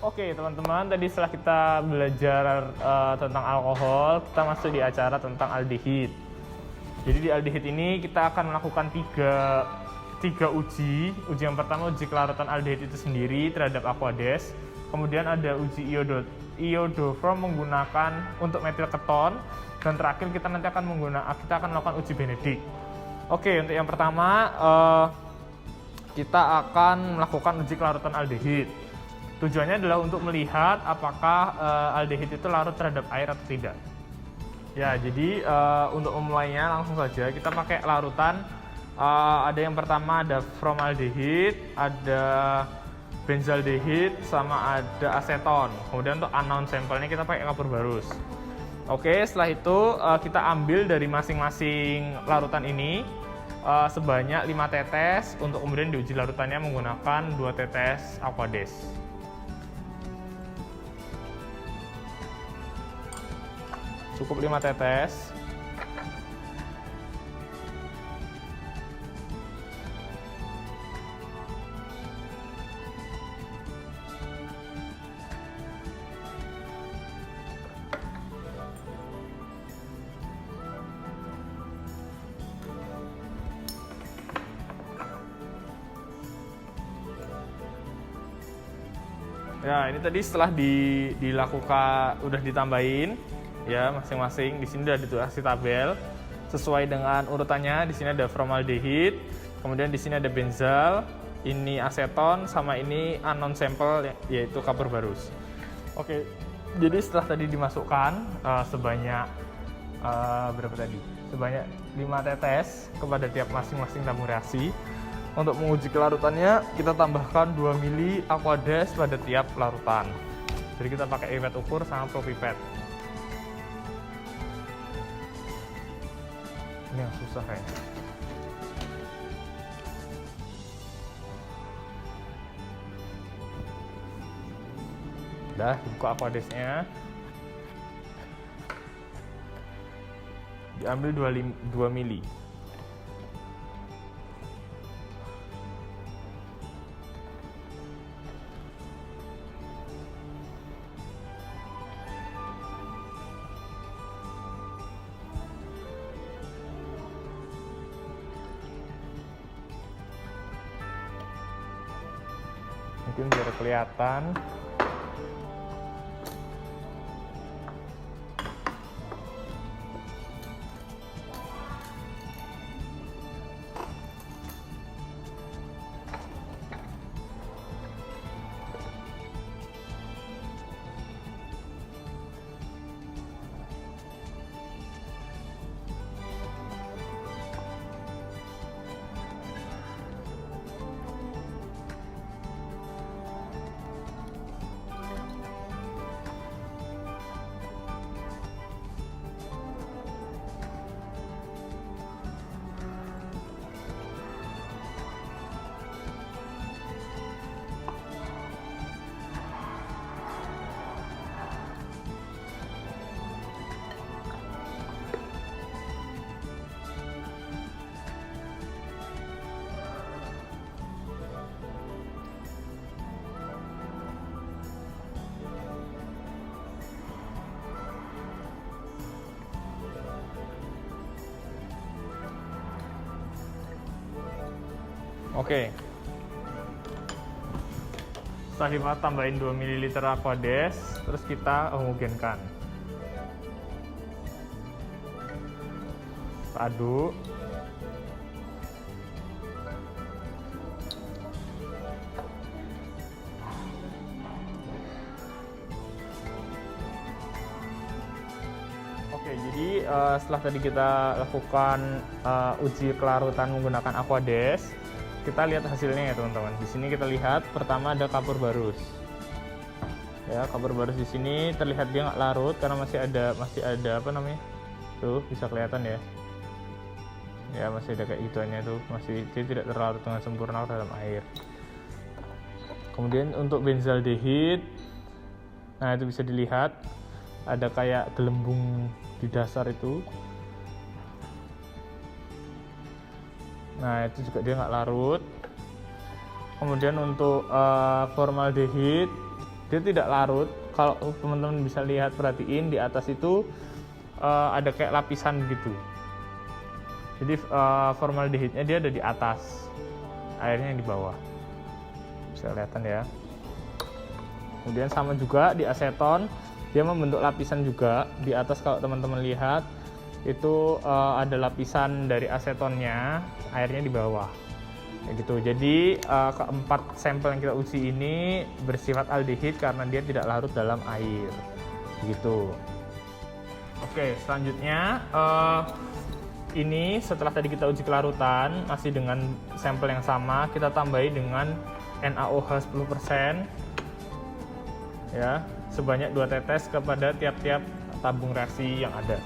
Oke teman-teman, tadi setelah kita belajar tentang alkohol, kita masuk di acara tentang aldehid. Jadi di aldehid ini kita akan melakukan tiga uji. Uji yang pertama uji kelarutan aldehid itu sendiri terhadap Aquades. Kemudian ada uji iodoform menggunakan untuk metil keton. Dan terakhir kita nanti akan melakukan uji Benedict. Oke, untuk yang pertama kita akan melakukan uji kelarutan aldehid. Tujuannya adalah untuk melihat apakah aldehid itu larut terhadap air atau tidak. Ya, jadi untuk memulainya langsung saja kita pakai larutan. Ada yang pertama ada formaldehid, ada benzaldehid, sama ada aseton. Kemudian untuk unknown sampelnya kita pakai kapur barus. Oke, setelah itu kita ambil dari masing-masing larutan ini sebanyak 5 tetes untuk kemudian diuji larutannya menggunakan 2 tetes Aquades. Cukup 5 tetes. Ya, ini tadi setelah dilakukan udah ditambahin ya masing-masing. Di sini udah dikasih tabel sesuai dengan urutannya. Di sini ada formaldehid, kemudian di sini ada benzal, ini aseton, sama ini unknown sample yaitu kapur barus. Oke, jadi setelah tadi dimasukkan sebanyak berapa tadi? Sebanyak 5 tetes kepada tiap masing-masing tabung reaksi. Untuk menguji kelarutannya, kita tambahkan 2 ml Aquades pada tiap larutan. Jadi kita pakai pipet ukur sama propipet. Ini yang susah kayaknya. Udah, buka Aquadesnya. Diambil 2 ml. Mungkin biar kelihatan. Oke. Setelah kita tambahin 2 ml Aquades, terus kita homogenkan. Kita aduk. Oke, jadi setelah tadi kita lakukan uji kelarutan menggunakan Aquades, kita lihat hasilnya ya teman-teman. Di sini kita lihat pertama ada kapur barus. Ya, kapur barus di sini terlihat dia nggak larut karena masih ada apa namanya? Tuh, bisa kelihatan ya. Ya, masih ada kayak gituannya tuh, dia tidak terlarut dengan sempurna dalam air. Kemudian untuk benzaldehid, nah itu bisa dilihat ada kayak gelembung di dasar itu. Nah itu juga dia nggak larut. Kemudian untuk formaldehid dia tidak larut. Kalau teman-teman bisa lihat, perhatiin di atas itu ada kayak lapisan gitu. Jadi formaldehidnya dia ada di atas, airnya yang di bawah, bisa kelihatan ya. Kemudian sama juga di aseton, dia membentuk lapisan juga di atas. Kalau teman-teman lihat itu ada lapisan dari asetonnya, airnya di bawah kayak gitu. Jadi keempat sampel yang kita uji ini bersifat aldehid karena dia tidak larut dalam air gitu. Oke, selanjutnya ini setelah tadi kita uji kelarutan masih dengan sampel yang sama, kita tambahi dengan NaOH 10% ya, sebanyak 2 tetes kepada tiap-tiap tabung reaksi yang ada.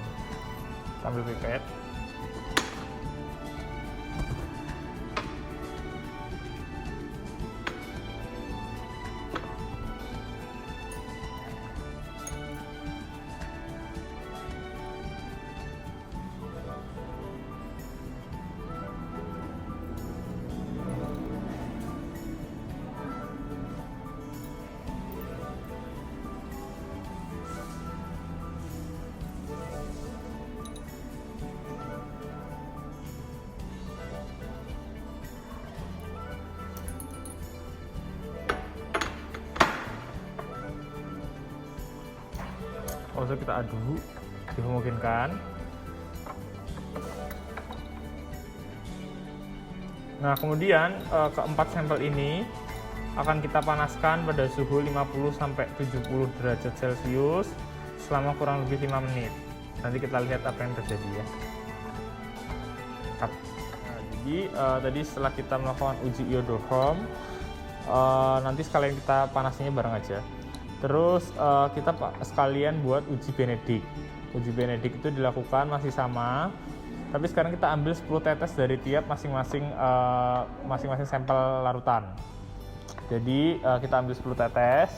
Ambil pipet. Lalu kita aduk, dihomogenkan. Nah, kemudian keempat sampel ini akan kita panaskan pada suhu 50 sampai 70 derajat Celcius selama kurang lebih 5 menit. Nanti kita lihat apa yang terjadi ya. Nah, jadi tadi setelah kita melakukan uji iodoform, nanti sekalian kita panasnya bareng aja. Terus kita sekalian buat uji Benedict. Uji Benedict itu dilakukan masih sama, tapi sekarang kita ambil 10 tetes dari tiap masing-masing sampel larutan. Jadi kita ambil 10 tetes.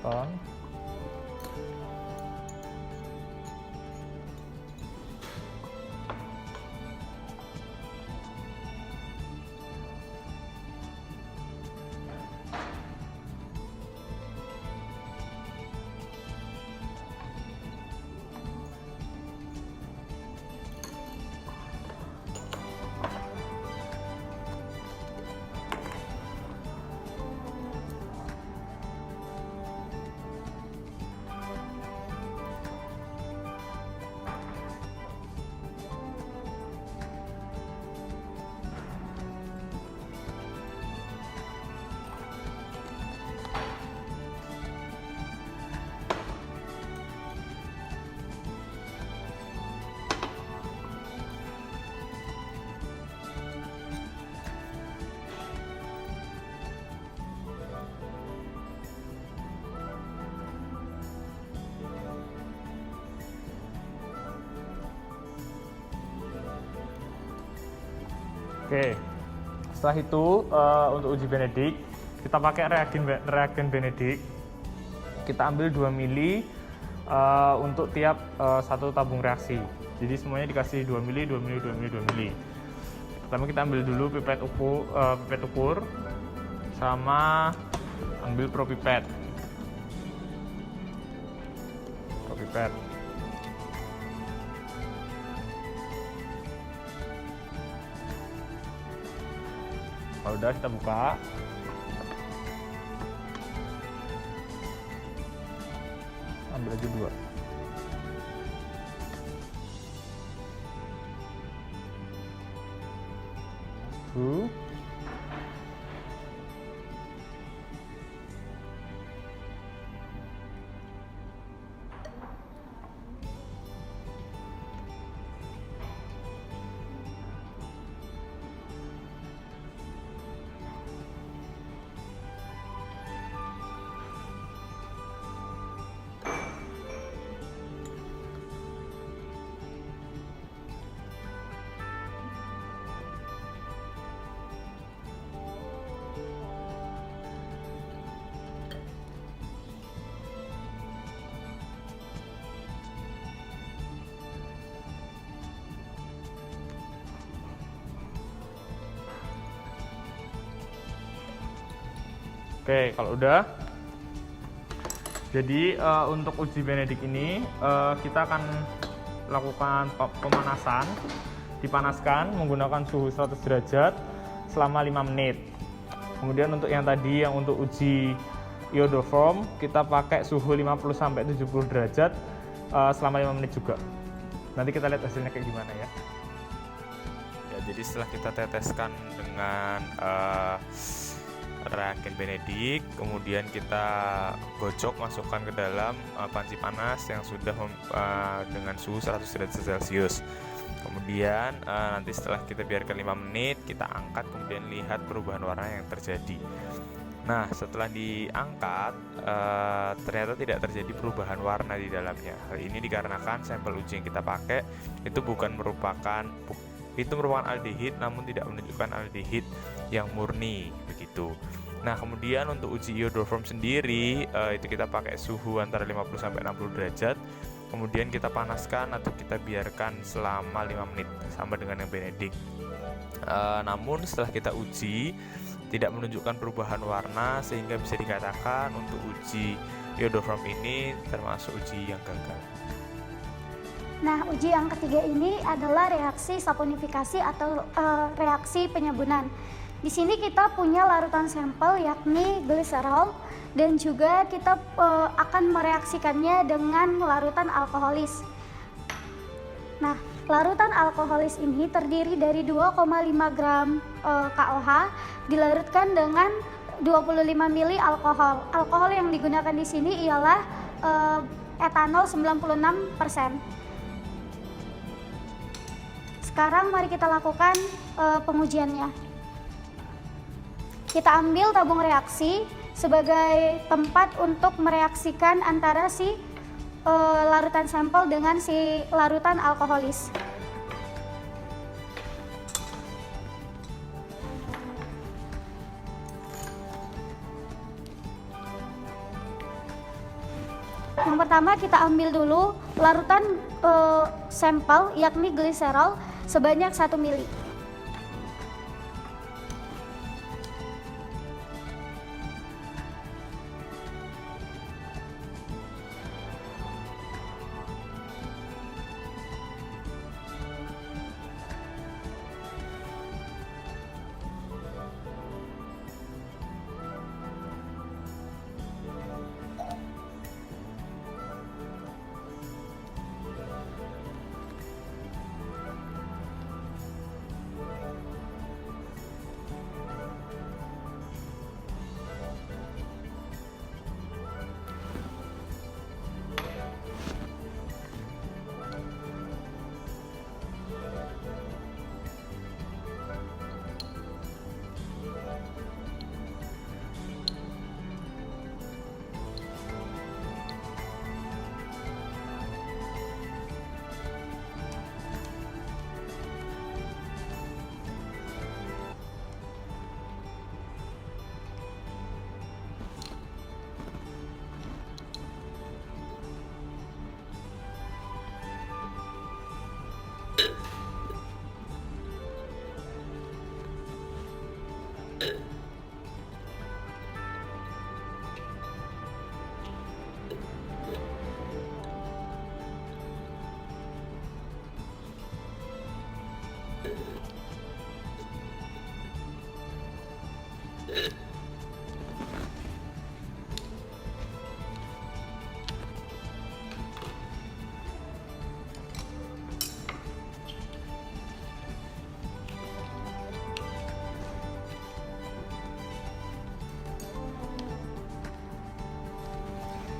On. Oke, setelah itu untuk uji Benedict kita pakai reagen Benedict. Kita ambil 2 mili untuk tiap satu tabung reaksi. Jadi semuanya dikasih 2 mili, 2 mili, 2 mili, 2 mili. Pertama kita ambil dulu pipet ukur sama ambil propipet. Kalau udah kita buka. Ambil aja 2. Oke, kalau udah, jadi untuk uji Benedict ini kita akan lakukan pemanasan, dipanaskan menggunakan suhu 100 derajat selama 5 menit. Kemudian untuk yang tadi, yang untuk uji iodoform, kita pakai suhu 50-70 derajat selama 5 menit juga. Nanti kita lihat hasilnya kayak gimana ya. Ya, jadi setelah kita teteskan dengan reagen Benedict, kemudian kita gocok, masukkan ke dalam panci panas yang sudah dengan suhu 100 derajat Celcius. Kemudian nanti setelah kita biarkan 5 menit, kita angkat, kemudian lihat perubahan warna yang terjadi. Nah, setelah diangkat, ternyata tidak terjadi perubahan warna di dalamnya. Hal ini dikarenakan sampel uji yang kita pakai itu merupakan aldehid, namun tidak menunjukkan aldehid yang murni begitu. Nah, kemudian untuk uji iodoform sendiri, itu kita pakai suhu antara 50-60 derajat. Kemudian kita panaskan atau kita biarkan selama 5 menit, sama dengan yang Benedict. Namun setelah kita uji, tidak menunjukkan perubahan warna, sehingga bisa dikatakan untuk uji iodoform ini termasuk uji yang gagal. Nah, uji yang ketiga ini adalah reaksi saponifikasi atau reaksi penyebunan. Di sini kita punya larutan sampel yakni gliserol, dan juga kita akan mereaksikannya dengan larutan alkoholis. Nah, larutan alkoholis ini terdiri dari 2,5 gram KOH dilarutkan dengan 25 ml alkohol. Alkohol yang digunakan di sini ialah etanol 96%. Sekarang mari kita lakukan pengujiannya. Kita ambil tabung reaksi sebagai tempat untuk mereaksikan antara si larutan sampel dengan si larutan alkoholis. Yang pertama kita ambil dulu larutan sampel yakni gliserol sebanyak 1 ml.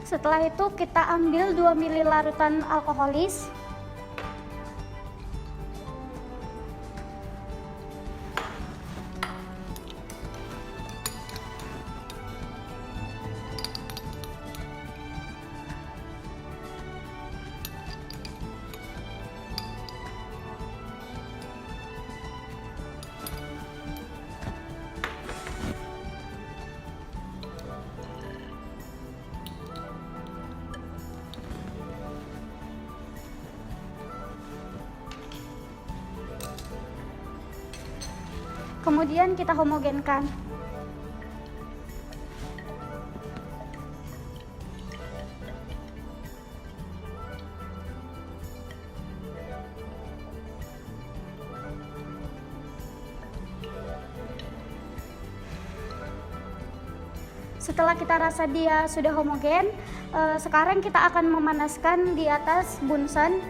Setelah itu kita ambil 2 ml larutan alkoholis. Kemudian kita homogenkan. setelah kita rasa dia sudah homogen, sekarang kita akan memanaskan di atas bunsen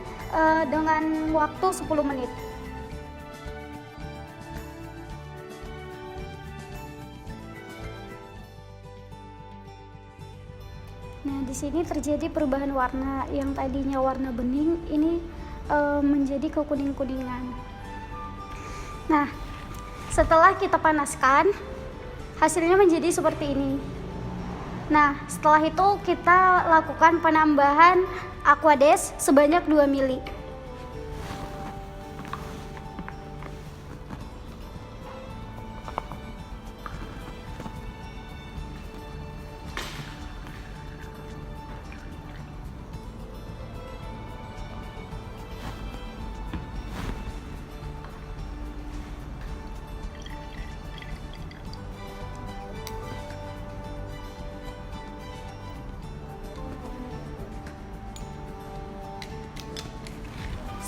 dengan waktu 10 menit. Nah, di sini terjadi perubahan warna, yang tadinya warna bening ini menjadi kekuning-kuningan. Nah, setelah kita panaskan, hasilnya menjadi seperti ini. Nah, setelah itu kita lakukan penambahan Aquades sebanyak 2 ml.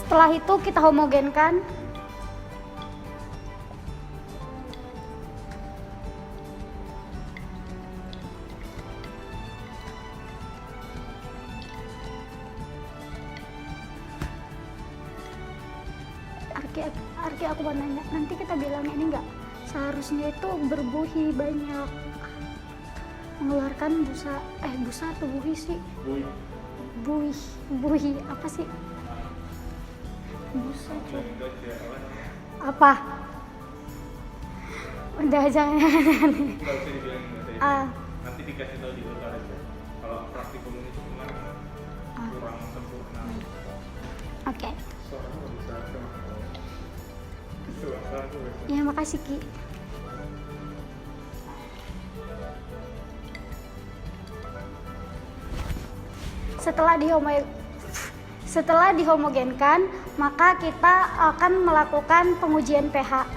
Setelah itu kita homogenkan. Arki, aku mau nanya, nanti kita bilang ini enggak seharusnya itu berbuih banyak, mengeluarkan busa atau buih sih? Buih apa sih? Busa tuh apa? Udah jangan. Nanti dikasih tahu di luar aja. Kalau praktikum ini cuma kurang sempurna. Oke. Ya, makasih Ki. Setelah dihomogenkan, maka kita akan melakukan pengujian pH.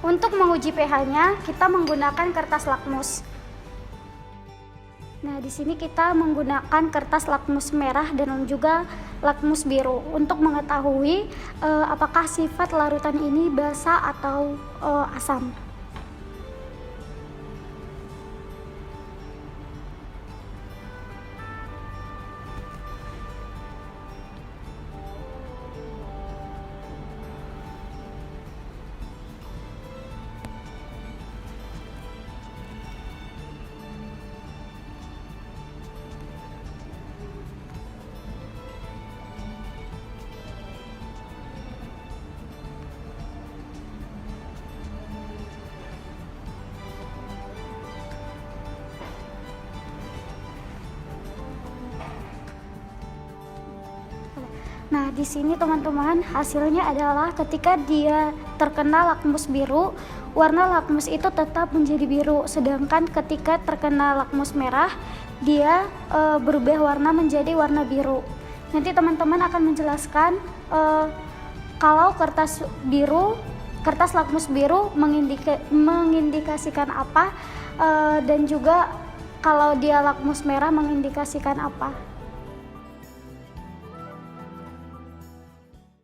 Untuk menguji pH-nya, kita menggunakan kertas lakmus. Nah, di sini kita menggunakan kertas lakmus merah dan juga lakmus biru untuk mengetahui apakah sifat larutan ini basa atau asam. Nah, di sini teman-teman, hasilnya adalah ketika dia terkena lakmus biru, warna lakmus itu tetap menjadi biru, sedangkan ketika terkena lakmus merah, dia berubah warna menjadi warna biru. Nanti teman-teman akan menjelaskan kalau kertas lakmus biru mengindikasikan apa, dan juga kalau dia lakmus merah mengindikasikan apa.